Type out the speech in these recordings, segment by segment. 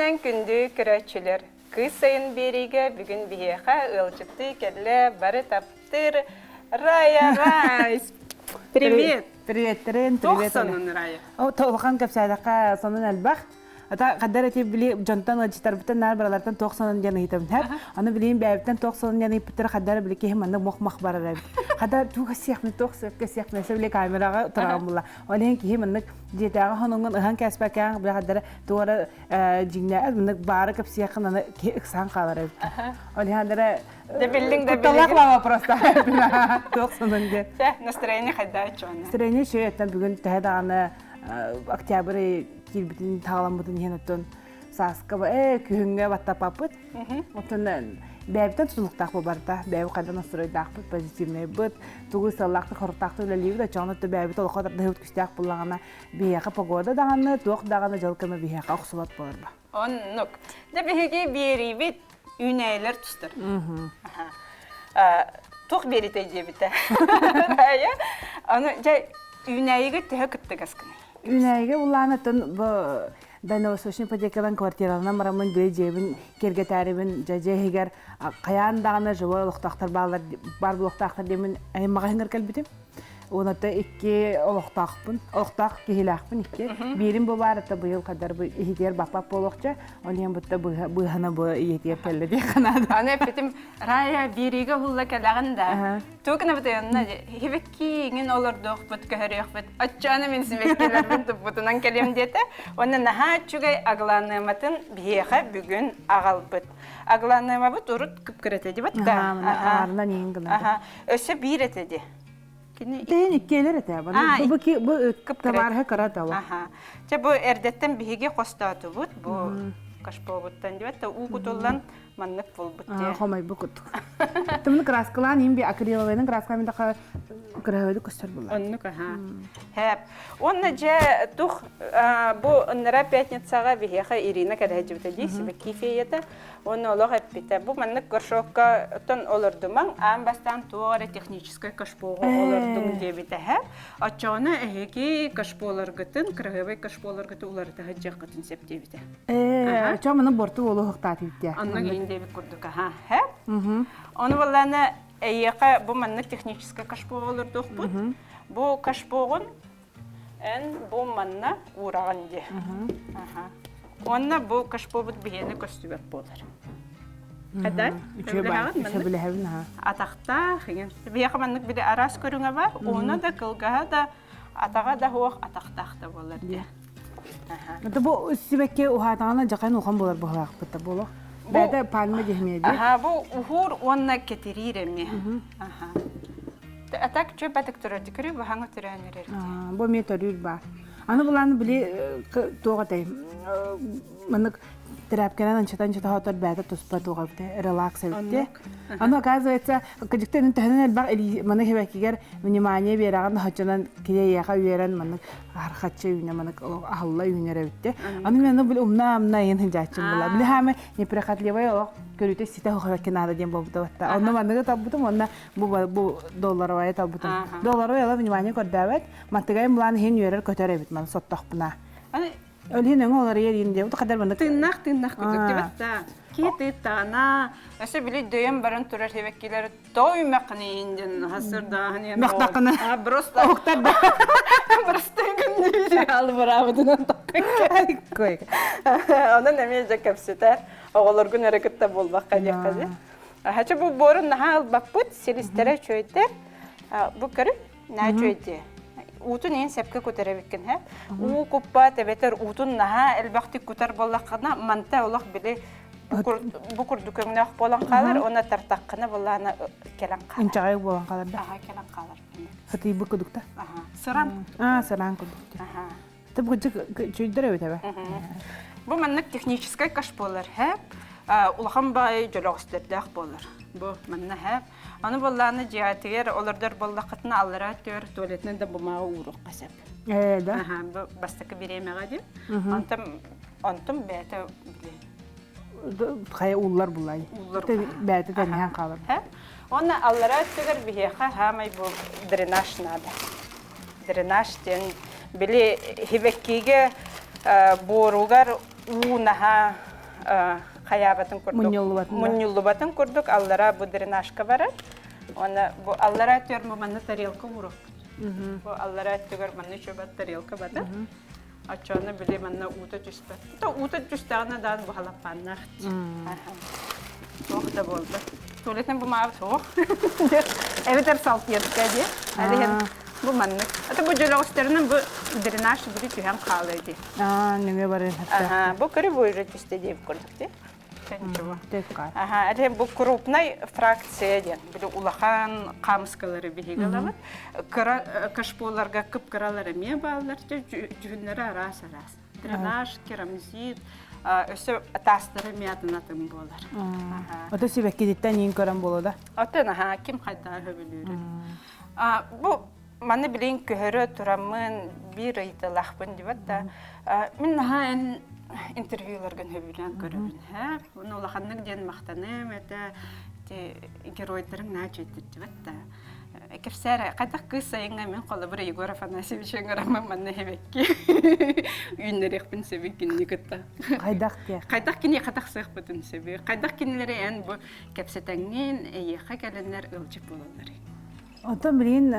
Күннен күнді күрәтшілер. Кыз сайын береге бүгін бейеқа ылжықты келі бары таптыр. Рая, Райс. Привет. Привет, Терен. Привет. Тоқсанын, Рая. Тоған көпсайдаққа сонын әлбақ. Ата қаддар әте біле жонтан ұлжытарбыттан нар баралардан тоқсанын жаны хитабын. Аны білейін бәйбіттен тоқсанын жаны хипіттір қаддар біле кейім аны моқ-моқ барар әбіт. Қаддар туға сияқны, тоқсыққа сияқны әсі біле камераға тұраған бұла. Олеген кейім аны жетағы хоныңын ұған кәспәкәң біле қаддар туғары жеңне әз бары көп сияқын аны ықсан қалар әбіт. Олеген қаддар Куталак баба просто. Тоқсанын де. Настроение қайда чоны? Настроение шөй әттен бүгін тәйдағаны октябрь кирбитин тағаламбытын ен оттон саска ба күхінге баттап апыт. Оттон бәйбіттен тұтылықтақ барда. Бәйбі қайдан настройдақ бұд, позитивный бұд. Туғы саллақты қорықтақты өлелейбі да жоңытты бәйбіт олыққа да өткістіяқ бұлағана бейеқі погода дағаны, туық дағаны жылқымы бейеқі ұқсылат болар ба. Оннық. Да бейеге берейбет үнәйлер тұстыр. Туқ береті дебіті. Оны жай үнәйігі тігі күтті ғасқыны. Үнәйігі ұлағын өттін Дальневосточный ипотекадан квартиралынан марамын бей жебін керге тәрібін жайгер қаяндағаны жылы олықтақтар бар бұлықтақтар демін әймаға хыңыр кәлбітім. Онаты икки олықтақпын, олықтақ кехилақпын икки. Берін бұл барыты бұйыл қадар ехетер бақпап болуқча, онен бұтта бұйғана бұй ехетер кәлі де қанады. Аны әпетім рая береге ғылла кәліғанда. Төкіні бұты янына хебекки еңін олырдық бұт көхірек бұт. Атчаны мен сімеккелер бұт бұтынан кәлем деті. Оны наға чүгай ағыланыматын бейеға бүгін ағал бұт. Ағыланыма бұт ұрыт күп көрәтеді бұт да. Арынан ең ғына. Өсі бір әтеді. Тейін иккелер әті әбі. Бұл табарға қарат ала. Бұл әрдеттен бігі қостаты бұд. Бұл қашпау бұттан деп әтті. Ұғы толан маннық бұл бұтте. Қомай бұл күттік. Тымны краскалан ең бе акриловайның краскамында қырағайды көстер бұл. Оннық, Хэп. Онны жа тұқ бұл ұныра пятницаға бігеға Ирина кәдәжі бұтады. Себе кефейеті. Оны олық әппеті. Бұл маннық көршоққа ұтын олырдымаң. Ан бастан туғары техническай кашпоғы олырдым дебеті. Хэп. Атчауны әхеки кашполар ғытын, қырағыбай кашполар ғыты олары тағы жақ ғытын сеп дебеті. Атчау мұны борты олы ғықтаты бітті. Онны кейін дебет күрдік. Хэп. Оны боланы әйеқа бұл маннық техническай кашпоғы олырдық бұд. Бұл кашпоғын ән бұл манна ураған де. Онна бұл кашпобыт бігені көстібек болар. Қадай? Үше біліғін. Атақта, бігеға маннық біде арас көріңі бар, оны да қылғаға да атаға да оқ атақтақта болар де. Бұл үстібекке ұғатағына жақайын оған болар бұғылақ бұтта болық. Бәді палымы дегмейді. Бұл ұғыр онна кетерер әме. Атак чөй бәтік тұрады көрі, бұғаңы түрәнер әрді. Бұл мен төрір бар. Аны бұланы біле тоғатай. Мұнық терапкенен анчата хотор бәді тұспа тоғабды, релакс әбітті. Аны оказывается, көжіктен түхінен әлбақ мұны хебәкігер внимание бераған хотчынан кеде яға үйерен мұнық арқатшы үйіне мұнық ағылла үйінер әбітті. Аны мені бұл ұмна ең хынжатшым бұла. Білі хәмі непрехатливай оқ көріті сите хұқыбәккен ады ден болбыды бәтті. Оны мұнығы таббытым, оны бұл долларовая таббытым. Долларовая ала внимание көрді әбет, маттығай мұланы хен үйерер көтер әбет мұны соттақ бұна. Өлген өңі олар ерінде, ұты қадар бұны? Тыңнақ күдік деп әтті. Кеті тағына. Әсі білі дөйім барын тұрар хебеккелері той мәқіні енден ғасырдағын енді. Мәқтақыны? Бұрыста. Оқтар да. Бұрыста күнді алы бұрабыдынан тақын көй. Оның әме жа көпсетер. Оғылар күн әрекетті болбаққа деққазы. Хәчі бұл борын наға албақ бұд, селістері чөйдер. Бұл көрі, на чөйді. Утун ең сәпке көтері беккен, хә? У көппа тәбетер утун наға әлбәқті көтер болаққына, манта олақ білі бұқыр дүкөңіне ақ болан қалар, оны тартаққына болағына келен қалар. Инчағай болан қалар да? Келен қалар. Хәті бұқ күдікті? Сыран. Сыран күдікті. Тіп чөйдер өйт әбі? Бұл мәнік техническай каш болар, хә? Улахан бай жолағыстырды ақ болар. Бұл мәнні хә? Аны болағына жиғатығыр, олардар болақытына алыра төр, туалетінен де бұмағы ұруқ қасап. Да? Бастықы беремеға деп. Антым бәті білей. Қай ұллар бұлай. Бәті дәнген қалыр. Оны алыра төгір бігеға хамай бұл дренаж нады. Дренаж ден біле хебеккеге боруғар уынаға хаябатын курдук. Муньюллубатын курдук, аллара бу дренажка барар. Оны бу аллара төр манна тарелка уру. Бу аллара төгөр манна чөбат тарелка бата. Ачаны биле манна ута түспәт. Та ута түстәгәнә дан бу халапаннар. Тохта булды. Туалетен бу мав тох. Эветер салфетка ди. Әле бу манна. Ата бу җылыгыстырның бу дренаж бу түйән калды ди. Неме бар хәтта. Бу кыры бу үҗәт истеди күрдек ди. Тенчева. Текка. Әле бу крупный фракция ди. Биле улахан камскалары бигеләбет. Кашполарга кып кыралары ме баллар жүгүннәре арас-арас. Дренаж, керамзит, өсө тастары мятынатын болар. Ата себек кидиттен ин көрәм болода. Ата ким кайда хөбүлүр. Бу маны билен көһөрө турамын бир ыйтылахпын дип да. Мен интервьюларга хөбүлән көрөбүн. Уну улаханнык ден мактаным, это геройларын начетти дип да. Кирсәр кайдак кыса еңә мен кала бер Егор Афанасьевич ңарамын мен хебекки. Үйнәрек бин себекин никетта. Кайдак те. Кайдак кине катак сык бутын себе. Кайдак кинеләре эн бу кепсетәңнен яха кәленнәр ылчып булалар. Ата билен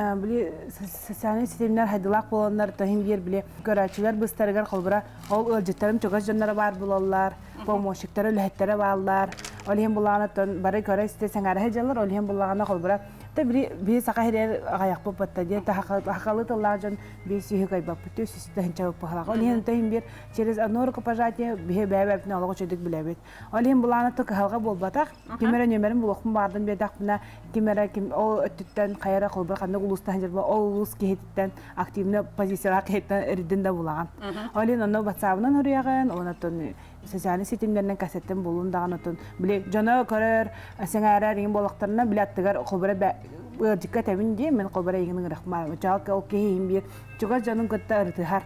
социаль сетемнәр хайдылак булганнар тәһим бер биле көрәчеләр быстаргар калбыра ол ылҗыттарым чыгаш җаннары бар булалар. Помощниктары ләһәттәре баллар. Олем булганатан бары көрә истесәң арә җаллар олем булганы калбыра. Би сакаһир аяк попатта де хакалы таллажан би сихи кайбап төс истән чабып пахлага. Олем тәһим бер через одно рукопожатие бе бәбәпне алга чөдик биләбит. Олем булганаты калга булбатак. Кимерә нөмерен булыкмын бардым бедак бина кимерә ким о өттән кайра кылбыр кандай улустан җирбә улус киһиттән активны позициягә киһиттән эрдендә булаган. Олем аны WhatsApp-нан үряган, онатын социаль сетемнәрнән кассеттен булундаган отын биле жана көрөр сеңәрәр ин болактарына билеттигәр кылбыра диккәт әбинде мен кылбыра игенең рәхмәт чалка окейим бир чуга жаным кытта ыртыхар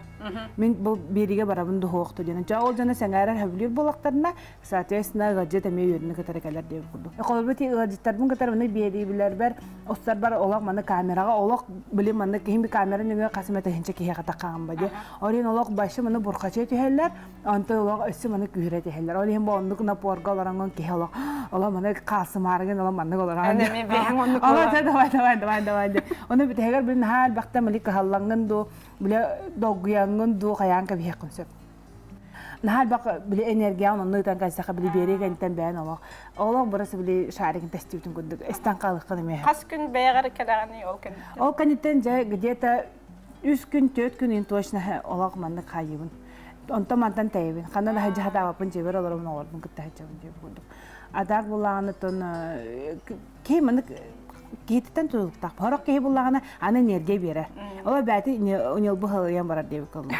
мен бу бериге барабын дохокты дигән чагыл жана сеңәрәр хәблир болактарына соответственно гаджет әме йөрне кытаракалар дип булды кылбыти гаджеттарның кытарына бери биләр бар остар бар олак маны камерага олак биле маны ким камера нигә касмәтә хинчә киһә катаккан баде орин олак башы маны буркача тәһәлләр анты олак өссе маны күрә тәһәлләр орин бу онлык на поргаларыңан киһә олак ола маны касмарган ола маны оларга Әне бәһәң онлык. давай. Оны бит әгәр бер хәл бакта милек халланган ду, биле догыянган ду каян ка бия консеп. Нахал бак биле энергия онны тан кайса биле береген тан бән ала. Олак бурасы биле шарыгын тестибтен күндүк. Эстанкалык кылмый. Кас күн бәягыр кәләгәне ул көн. Ол каниттен жа где-то 3 күн 4 күн ин точно олак манны кайыбын. Онта мантан тәйбин. Канан хаҗа хата апын җибер аларым нордын кытта хаҗабын җибер күндүк. Адак буланы тон кемне Геттен тулуктак. Парак кей буллагана аны энергия бере. Ала бәти унял бухалыян барар дип кылды.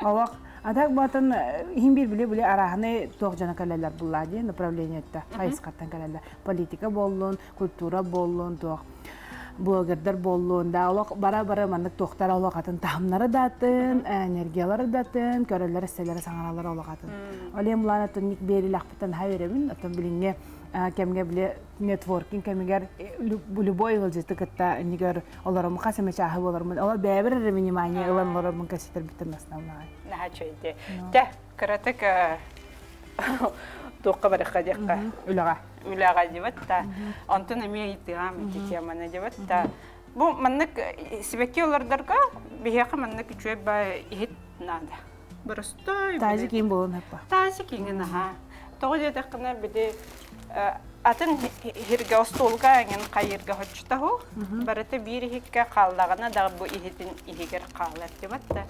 Алак адак батын хим биле арахны ток жана калалар буллади направлениетте. Кайскаттан калалар. Политика боллун, культура боллун, ток. Блогердер боллун да алак бара-бара мандык токтар алак атын тамнары датын, энергиялары датын, көрөлөр селер саңаралар алак атын. Олем ланатын ник берилак бутан хаверебин, атын билинге кемге биле нетворкинг кемгер любой гылжыты кытта нигер оларым касыма чахы болармын. Ала бәбер внимание аларым касетер битен основная. Нахачойде. Та каратык тоққа барыққа деққа. Үләға дебатта. Антын әме итігам текеманы дебатта. Бұл маннык себекке олардарға бейеқі маннык үчөй бай ехет нада. Бұрыстой. Тазы кейін болын әппа. Тазы кейін аға. Тоғы дедіқіне біде атын хирге остолга әңін қайырға хочта ху. Барыты бір хикке қалдағына дағы бұл ихетін ихегер қалар дебатта.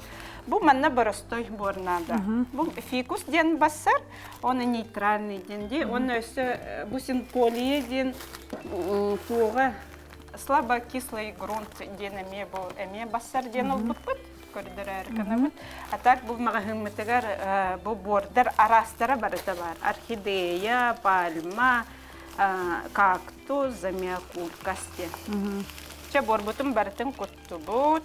Бұл манна бұрыстой борнада. Бұл фикус ден басар, оны нейтральный денде, оны өсі бұсин полие ден туға слабокислый грунт ден әме басар ден ол бұтпыт. Көрдірі әркіні А так бұл мағahımмытығар бұл бордар арастары барыты бар. Орхидея, пальма, кактус, замиакул, касте. Че борбутым барытын күтті бұт.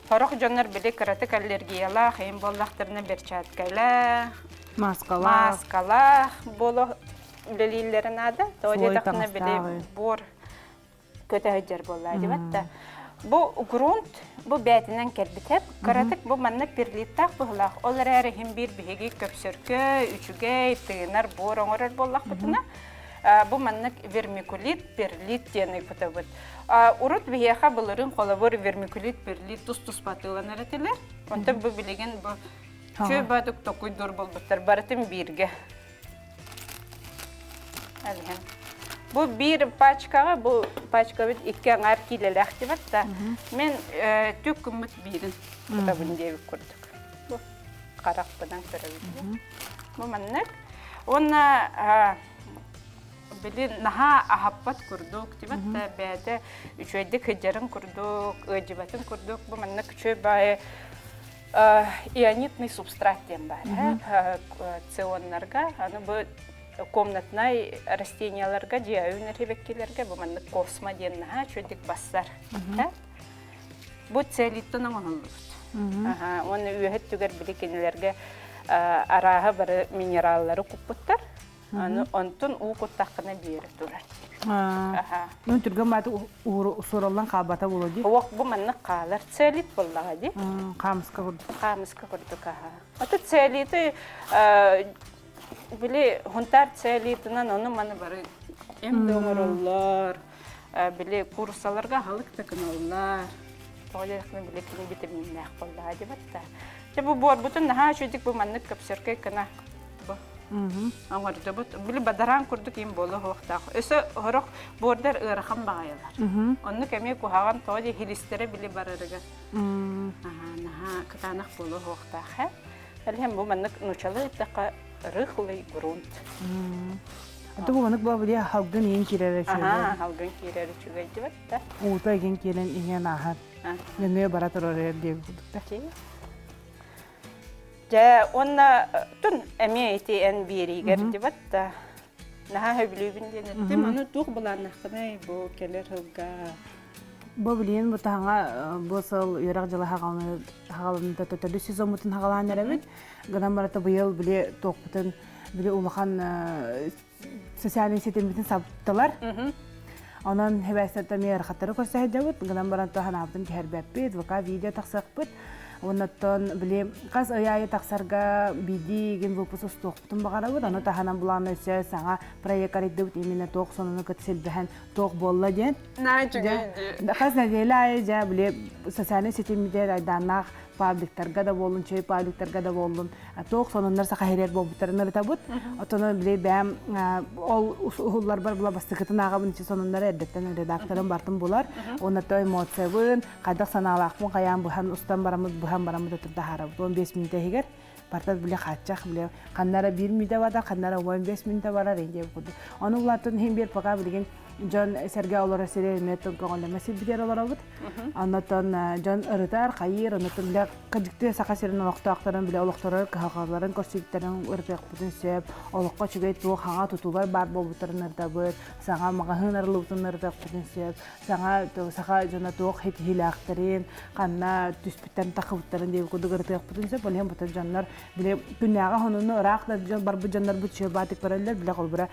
Хорық жонар білі кіратық аллергияла, қайын боллақтарына берчаткайла, маскала, болу білелерін ады. Тоғыдақына білі бор көті өдер болла. bu grunt bu bätinden kelbitep karatık bu mannak bir littaq buhlaq olar әрihim bir bihigi köpsörkö üçüge tığınar bor oңорор bollaq butuna bu mannak vermikulit perlit diyenek butabut urut biheha bulurun kolabor vermikulit perlit tus batılanar etiler onta bu bilegen bu çö batık tokuydur bolbutlar baratım birge alhem bu bir paçka bu paçka bit iki angar kilelek dibat da men tük kumut birin kitabın diye kurduk bu karakterden görebildim bu mannak ona bilin naha ahabbat kurduk dibat da bade üçüydü kıcarın kurduk öcibatın kurduk bu mannak çö bay ионитный субстрат дем бар ционнарга аны bu комнатный растенияларга жайын ребеккелерге bu mannak kosma diyen naha çöydük bassar bu целиттен оңолбут onu ühet tüger bilekenlerge araha bir mineralları kuputtar ontun u kuttaqına beri durar Nun türgü matı usurallan qabata buludu. Oq bu mannak qalar celit bollağı di. Qamıska kurdu. Qamıska kurduk aha. Ata celiti bile huntar celitinden onu mana bari emdöngörler bile kursalarga halık takınırlar. Toylarını bile kini vitaminler bollağı di batta. Bu bor bütün ha şudik bu mannak kapsırkay kana bu. Angarda bu bile badaran kurduk im bolu hoqta. Öse horok border ırxam bağaylar. Onu kemi ku hagan toy hilistere bile bararıga. Naha katanak bolu hoqta ha. Alhem bu mannak nuçalı taqa rıxlay grunt. Ata bu mannak bu bile halgın yen kirere çöydü. Halgın kirere çöydü batta. Uta gen kiren ingen ahar. Ne barat oraya diye kurduk da. Ja onna tun emiyeti en biriger dibat da naha heblübin denetim onu tuq bulanaqnay bu keler hılga Bu bilin bu tağa bu sıl yarak jala haqalında tötölü sizomutun haqalan erebit. Gadan barata bu yıl bile toqputun bile ulahan sosyal sistemin sabtalar. Ondan hebesette mi yarxatları korsahedabut. Gadan barata hanabdın kerbepit vaka video taqsaqput. Ondan bile qaz ayaya taqsarga bidi gen vupus toqputun baqarabut. Onu tahanan bulan öse sana proyekar edibut imine toq sonunu katsilbehen toq bolla den. Qaz nadela ja bile sosyal sistemin aydanaq publiklarga da bolun, çöy publiklarga da bolun. Toq sonunlar sahirer bolbutlarını tabut. Otonu bile bem ol usullar bar bula bastıkıtın ağabın içi sonunları erdetten redaktörün bartın bular. Onu da emotsiyabın, qaydaq sanalaqmın qayan buhan ustan baramız oturda harabı. 15 minute higer. Bartat bile qaçaq bile qanlara 1 minute vada, qanlara 15 minute vara renge budu. Onu ulatın hem bir paqa bilgen John Sergey olara sere meton koğlaması bir yer olarabıt. Anlatan John ırıtar, qayır, anlatan bile qadikte saqasirin oqtaqtaran bile oqtarar qaqarların korsitlerin ırtaq butun sep, oqqa çügeyt bu hağa tutular bar bolbutların ırtabır, sağa mağahın arılutun ırtaq butun sep, sağa jona toq hit hilaqtarin, qanna tüspitten taqıbutların diye kudu ırtaq butun sep, olhem butun janlar bile dünyaga honunu ıraqda bar bu janlar bu çöbatik barallar bile qolbura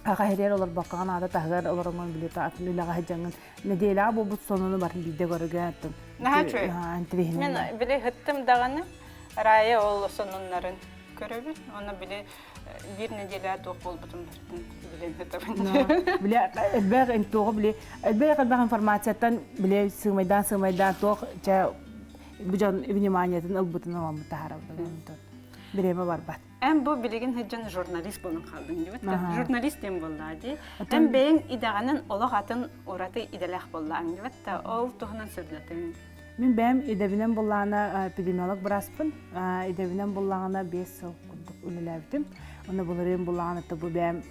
Ahayriyer olur bakkan ada tahgar olurman bile taatlı laga jangan nedela bu sonunu bar bide görgətim. Naha çöy. Men bile hıttım dağını raya ol sonunların görübü. Onu bile bir nedela toq bolbutun bilen hıttım. Bile elbaq entoq bile elbaq informasiyadan bile sığmaydan toq ja bu jan vnimaniyatın albutun ama mutaharab. Bireme barbat. Em bu bilgin heccan jurnalist bolun kaldın diye. Jurnalistim bolladı. Em beyin idağanın olaqatın orata idalaq bollan diye. Ta ol tohnan sırdatın. Men bem edebinen bollana epidemiolog braspın. Edebinen bollana 5 yıl ülelevdim. Onu bularım bollana da bu bem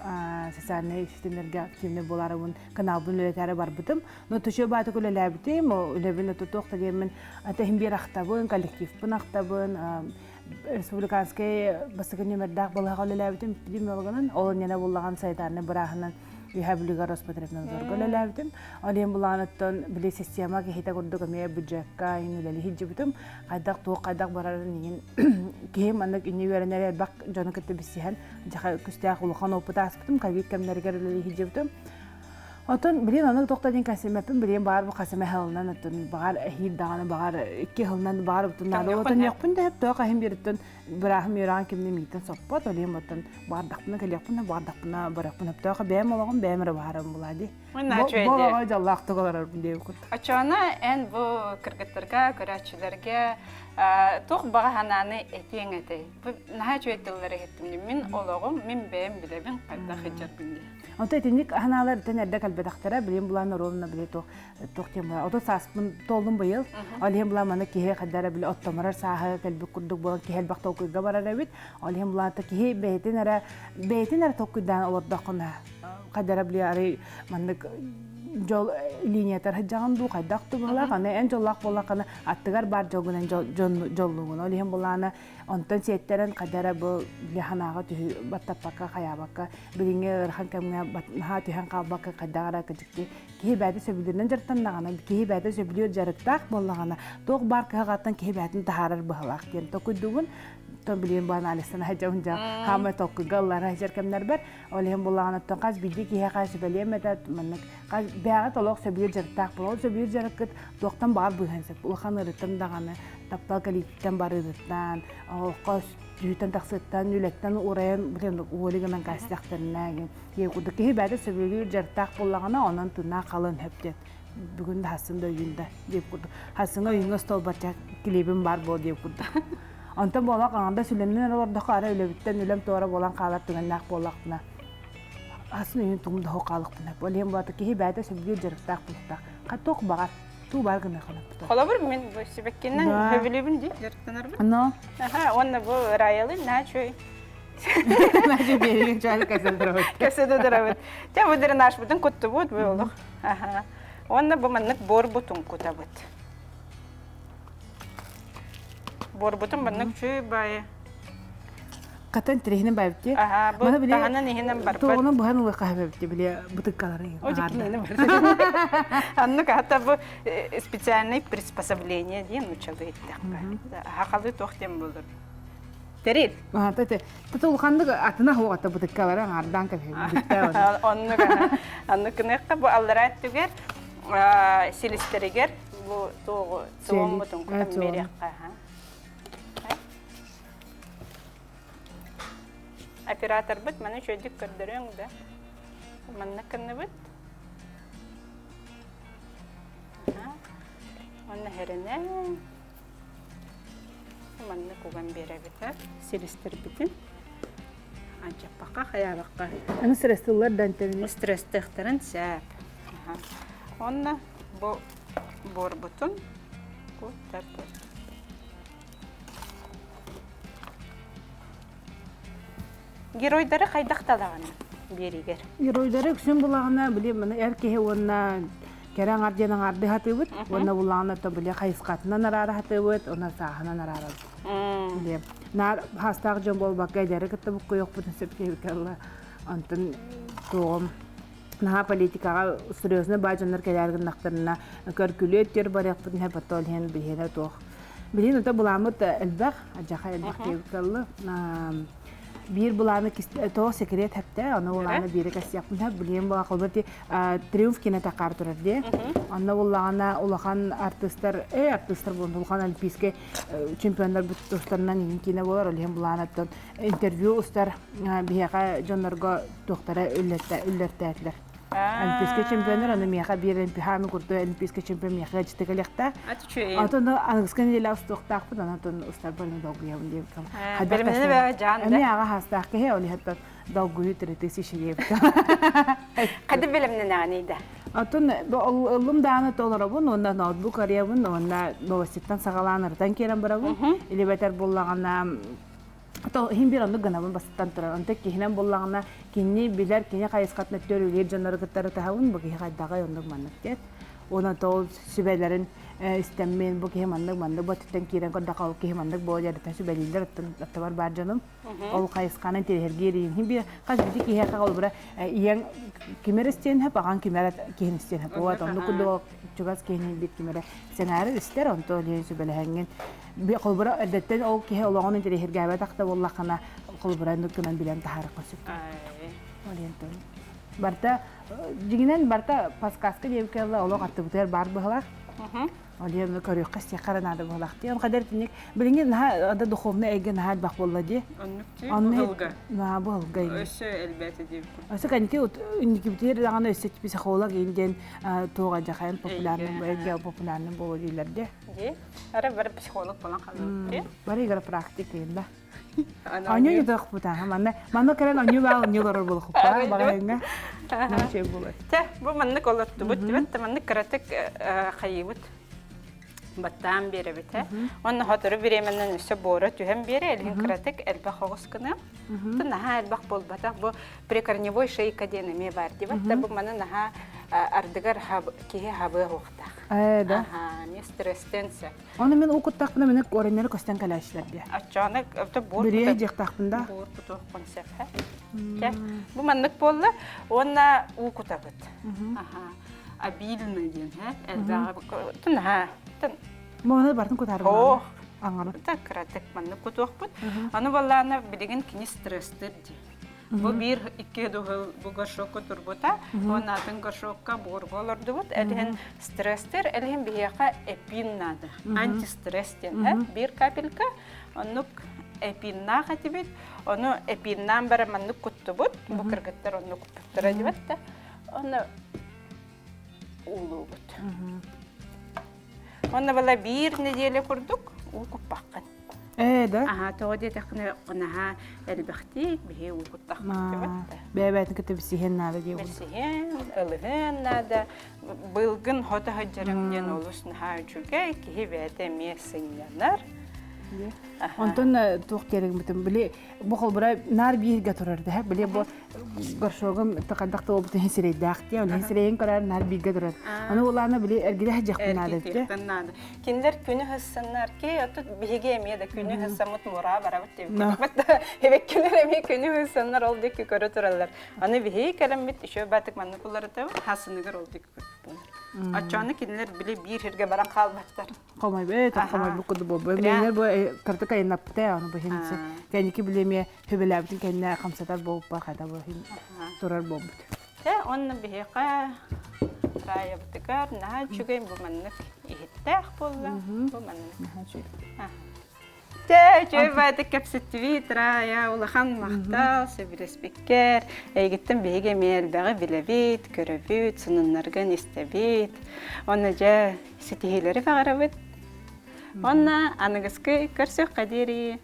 sosyal sistemlerge aktivne bolarımın kanalın ületere barbıdım. No tuşu batı ülelevdim. O ülevine tutuqta diyemen atahim bir aktabın, kolektif bin aktabın. Respublikanskay basıkın yemerdaq bolağa ülelevdim. Epidemiolog'un olun yana bollağan saytarını bırağının Rehabiliga Rospotrebna zorgala lavdim. Aliyem bulanattan bile sistema ki hita kurdu kamiya budjekka inulali hijibtum. Qadak bararan yin kim anak ini verenler bak jana kete bisihan. Jaka kustia khulqan oputa asputum kavik kamnerger ulali hijibtum. Отон билин аны тоқтадын касемеппин билин бар бу касеме хылынан отон багар хиддаганы багар икки хылынан бар бутун алы отон якпын деп тока хим бириттен бирахым юран кимне митен соппот олем отон бардакпына келекпына бардакпына баракпына тока бем олагын бемре барам булади. Бо жаллакты колар деп кут. Ачана эн бу кыргыттарга, көрәчиләргә тох багананы этеңете. Бу наһа чөйтләре геттим. Мин олагым, мин бем билебин кайда хәҗәр бинде. Ото этинник аналар тенерде калбедактара билим булан ролна биле тохтем ото саспын толдум быйыл алем була мана кихе кадара биле оттомарар саха калби курдук болан кихел бакта окуйга барар бит алем була та кихе бейтинер токуйдан олордакына кадара биле ари мандык жол линиятар хаджаган ду кайдакту була кана эн жоллак була кана аттыгар бар жогунан жоллугун алем булана онтон сеттерен кадара бу леханага түһү баттаппакка хаябакка билиңе ырхан камга ха түһән кабакка кадагара кыжыкки кихи бәді сөбілерінен жырттаннағана, кихи бәді сөбілер жарықтақ болағана, тоқ бар кығаттан кихи бәдін тахарар бұғылақ ден. Тоқыдуғын, тон білген бұған алыстан әжауын жа, қамы тоқыға олар әжер кәмдер бар, олеген болағана тон қаз білді кихи қай сөбілер мәдәд, бәғат олық сөбілер жарықтақ бұл, ол сөбілер жарыққыт тоқтан бар бұғансып, ұлған ұрыттан дағаны, таптал калиттен бар ұрыттан, қос жүйтен тақсыттан, үлеттен ұрайын олығынан қастақтарына егуді кей бәді сөбелер жартақ болағына онан тұна қалын хөптен. Бүгін хасында үйінде деп күрді. Хасыңа үйіңі стол барчақ келебім бар бол деп күрді. Онтан болақ аңында сүленмен ордақы ара өлебіттен өлем тоғыра болан қалар түгеннақ болақпына. Хасын үйін тұғымда хоқалықпына. Олем баты кей бәді сөбелер жартақ болықтақ. Қаттоқ бағар. Ту бар гына ханап. Холобыр мен бу себеккеннен хөбүлүбүн ди жарыктанар бу. Но. Аха, онда бу райалы начой. Начой берген чай касадырабыт. Касадырабыт. Те бу дренаж бутун кутту бут болук. Аха. Онда бу маннык бор бутун кутабыт. Бор бутун маннык чүй бай. Катан трехинен байбти. Аха, бу таханан нехинен бар. Тоғынан бұған ұлы қағабепти, біле бұтыққалары. Ожекинені бар. Аннук хата бу специальное приспособление дейін учалы еттіққа. Хақалы тоқтен болыр. Терил? Тата ұлғандық атына хоғатта бұтыққалары аңардан кәпе. Аннук нәққа бу аллара әттігер, селістерігер, бу тоғын бұтын күтін береққа. Оператор бит, мана чөйдік көрдірің да. Манна кінні бит. Манна херіне. Манна куған бере біті. Селістер бітін. Анчаппаққа, хаябаққа. Аны стресстілер дәнтеміне? Стресстіқтірін сәп. Онна бор бұтын. Көттәп көт. Геройдары қайдақталағаны берігер? Геройдары күсен бұлағына білем, әркеге онына кәрәң арденің арды хаты бұд, онына бұлағына то біле қайысқатынан арары хаты бұд, онына сағынан арары бұд. Нар хастағы жон бол баққа әдері күтті бұққы yok бұдын сөпке бікерлі. Антын тоғым. Наға политикаға сүресіне бәжінлер кәләргін нақтарына көркілі өттер бар еқ бұдын әпатты олген білгені тоқ. Білген өті бұламыд әлбәқ, әжақа әлбәқ кебікерлі. Bir bulanı to sekret hepte ana bulanı biri kasyapın hep bileyim bu akılbeti triumf kine takar turar diye ana bulanı ulakan artistler bunu ulakan olimpiyske çempiyonlar dostlarından yine var olhem bulanı ton interview ustar bihaka jonlarga doktora üllertler Olimpiyske çempiyonlar ana miyaqa bir imtihanı kurdu olimpiyske çempiyon miyaqa çıtıkalıqta. Atında anıskın ile ustukta bu da ton ustar bölümü doğuyor diye. Bölümünü ve canlı. Miyaqa hasta ki oli hatta doğuyor tretesi şey. Kadı bölümünü neydi? Atın ılım dağını dolara bunu onda notebook araya bunu onda novasitten sağlanırdan keren bara bu. İle beter bollağına Ато хим бир аны гына бастан турар. Анда кихинен боллагына кинни билер кине кайыскатны төрүлөр жаннары кыттары тахавын бу кихи кайдагы ондук маннык кет. Ona tol sübelerin istemmeyin bu kemanlık mandık batıktan kiren kodda kal kemanlık bu yarıtan sübeliler attıvar bar canım. Ol kayıskanın terhergeri him bir kaç bidik ki heka ol bura iyan kimer isteyen hep agan kimer kihin isteyen hep o atom nukudu çugas kihin bir kimer senaryo ister on tol yen sübelehengin bir kol bura edetten o ki olağanın terhergeri takta vallahi kana kol bura nukunan bilen taharik masuk. Oliyen tol. Барта жигинен барта паскаска дебкелла оло каттыбытер бар быхлак. Олены көрөк касты каранады быхлак. Он кадер тинек билинген ада духовна эген хал бак болла ди. Оннук На болга. өсө элбете деп. Аса канки ундики битер дагана өсөт психолог илден тога жакайын популярный боло дилерде. Ди. Ара бер психолог болан калды. Бары игра практика инда. Аню юдак бута. Мана керен аню бал нюлор бол хупа багайга. Наче булат. Те, бу маннык олотту бут дибет, маннык каратык хайыбыт. Баттан бери бите. Онна хатыры биременнен үсө бора түһәм бери элин каратык элбә хогыс кына. Тына элбак болбата бу прикорневой шейка денеме бар дибет. Бу мана наха ардыгар кие хабы вакта. Да. Не стресстенсе. Оны мен укуттакпына мене оренер көстен калашларда. Ачаны авто бор. Бире жактакпында. Бор куту концепт. Те, бу маннык болла, онна укутабыт. Абильный ден, элбә тына. Моны бартын кутарып. О, аңгары. Так кратык манны кутуакпыт. Аны балланы билеген кини стресстер ди. Бу бир икки дөгөл бу горшокко турбута, онатын горшокка борголор дубут, элен стресстер, элен бияка эпин нады. Антистresстен, бир капелька, онук эпинна хатибит, ону эпиннан бара манны куттубут, бу кыргыттар ону куттура дибет да. Оны улубут. Онна бала бир неделе курдук, укуппаккан. Да. Ага, тоди такны онаха элбахти бихи укуттаккан. Бебетин кетебсиген нада дибу. Бисиген, элген нада, былгын хота хаджарымден олуснаха үчүгө кихи бете месинянар. Онтон тук керек битим биле бу холбара нар бирге турарды, биле бу горшогым такандакта болбутун хесирейдакти, ал хесирейин карар нар бирге турат. Аны уланы биле эргиде жакнады. Киндер күнү хыссаннар ки, аты биге эмеде күнү хыссамут мура барабыт деп. Бата эбеккелер эми күнү хыссаннар ол дик көрө туралар. Аны биге келемит ишө батык манны куллары да хасыныгыр ол дик. Ачаны киндер биле бир жерге баран калбаттар. Камай бет, камай бу куду бу. Менер бу картыка инапты, аны бу хинси. Кеники билеме хөбеләбитин кенне камсатар болуп бакада бу хин турар болбут. Те онны бихека рая бутыкар на чугем бу маннык ихтэх болла. Бу маннык. Те чөбәте кепсетви рая улахан мактал себреспекер. Эгиттен беге мелбәгы билебит, көрөбүт, сыныннарга истебит. Оны жа сетихилери фагарабыт. Онна аныгыскы көрсөк кадери.